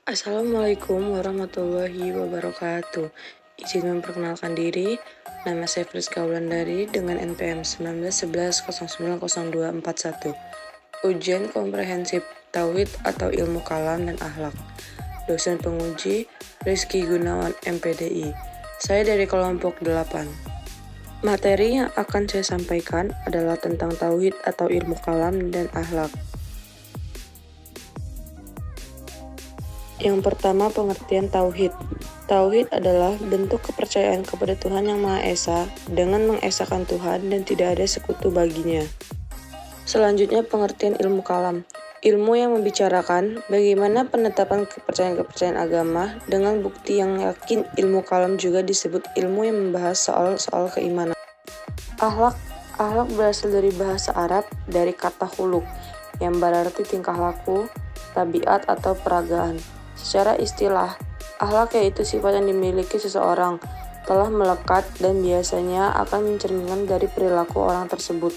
Assalamualaikum warahmatullahi wabarakatuh. Izin memperkenalkan diri, nama saya Friska Wulandari dengan NPM 1911090241. Ujian komprehensif Tauhid atau Ilmu Kalam dan Akhlak. Dosen penguji Rizky Gunawan MPDI. Saya dari kelompok 8. Materi yang akan saya sampaikan adalah tentang Tauhid atau Ilmu Kalam dan Akhlak. Yang pertama, pengertian Tauhid. Tauhid adalah bentuk kepercayaan kepada Tuhan Yang Maha Esa dengan mengesakan Tuhan dan tidak ada sekutu baginya. Selanjutnya, pengertian ilmu kalam. Ilmu yang membicarakan bagaimana penetapan kepercayaan-kepercayaan agama dengan bukti yang yakin. Ilmu kalam juga disebut ilmu yang membahas soal-soal keimanan. Akhlak berasal dari bahasa Arab dari kata khuluq yang berarti tingkah laku, tabiat atau peragaan. Secara istilah, akhlak yaitu sifat yang dimiliki seseorang, telah melekat dan biasanya akan mencerminkan dari perilaku orang tersebut.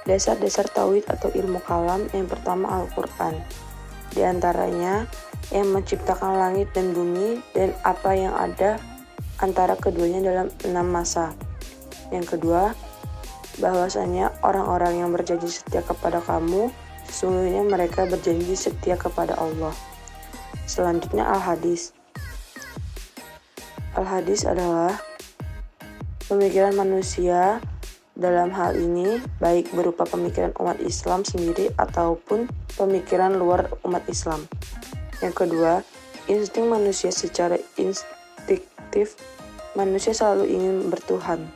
Dasar-dasar tauhid atau ilmu kalam yang pertama Al-Quran. Di antaranya, yang menciptakan langit dan bumi dan apa yang ada antara keduanya dalam 6 masa. Yang kedua, bahwasanya orang-orang yang berjanji setia kepada kamu, sesungguhnya mereka berjanji setia kepada Allah. Selanjutnya Al-Hadis. Al-Hadis adalah pemikiran manusia dalam hal ini baik berupa pemikiran umat Islam sendiri ataupun pemikiran luar umat Islam. Yang kedua, insting manusia. Secara instiktif, manusia selalu ingin bertuhan.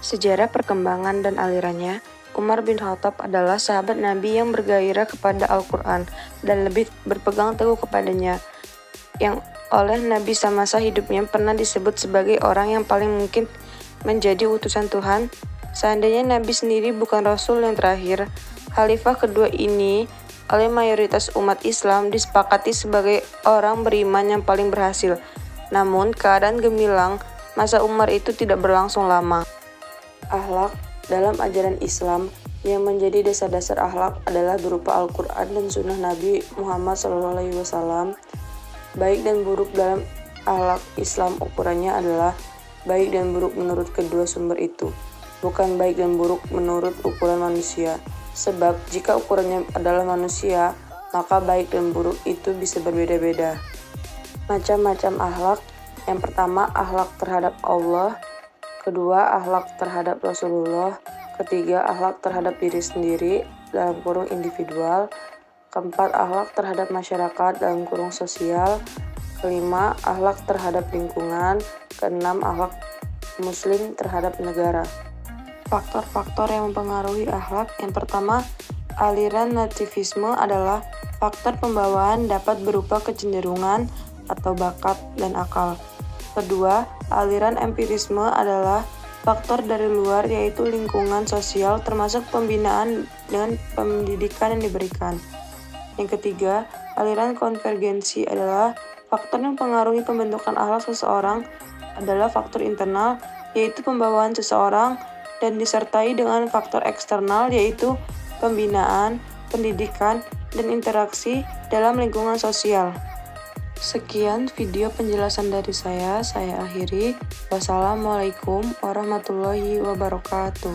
Sejarah perkembangan dan alirannya. Umar bin Khattab adalah sahabat Nabi yang bergairah kepada Al-Quran dan lebih berpegang teguh kepadanya, yang oleh Nabi semasa hidupnya pernah disebut sebagai orang yang paling mungkin menjadi utusan Tuhan. Seandainya Nabi sendiri bukan Rasul yang terakhir, Khalifah kedua ini oleh mayoritas umat Islam disepakati sebagai orang beriman yang paling berhasil. Namun, keadaan gemilang masa Umar itu tidak berlangsung lama. Akhlak dalam ajaran Islam yang menjadi dasar-dasar akhlak adalah berupa Al-Quran dan Sunnah Nabi Muhammad SAW. Baik dan buruk dalam akhlak Islam ukurannya adalah baik dan buruk menurut kedua sumber itu, bukan baik dan buruk menurut ukuran manusia. Sebab jika ukurannya adalah manusia, maka baik dan buruk itu bisa berbeda-beda. Macam-macam akhlak. Yang pertama, akhlak terhadap Allah. Kedua, akhlak terhadap Rasulullah. Ketiga, akhlak terhadap diri sendiri dalam kurung individual. Keempat, akhlak terhadap masyarakat dalam kurung sosial. Kelima, akhlak terhadap lingkungan. Keenam, akhlak muslim terhadap negara. Faktor-faktor yang mempengaruhi akhlak. Yang pertama, aliran nativisme adalah faktor pembawaan dapat berupa kecenderungan atau bakat dan akal. Kedua, aliran empirisme adalah faktor dari luar yaitu lingkungan sosial termasuk pembinaan dengan pendidikan yang diberikan. Yang ketiga, aliran konvergensi adalah faktor yang mempengaruhi pembentukan akhlak seseorang adalah faktor internal yaitu pembawaan seseorang dan disertai dengan faktor eksternal yaitu pembinaan, pendidikan, dan interaksi dalam lingkungan sosial. Sekian video penjelasan dari saya akhiri. Wassalamualaikum warahmatullahi wabarakatuh.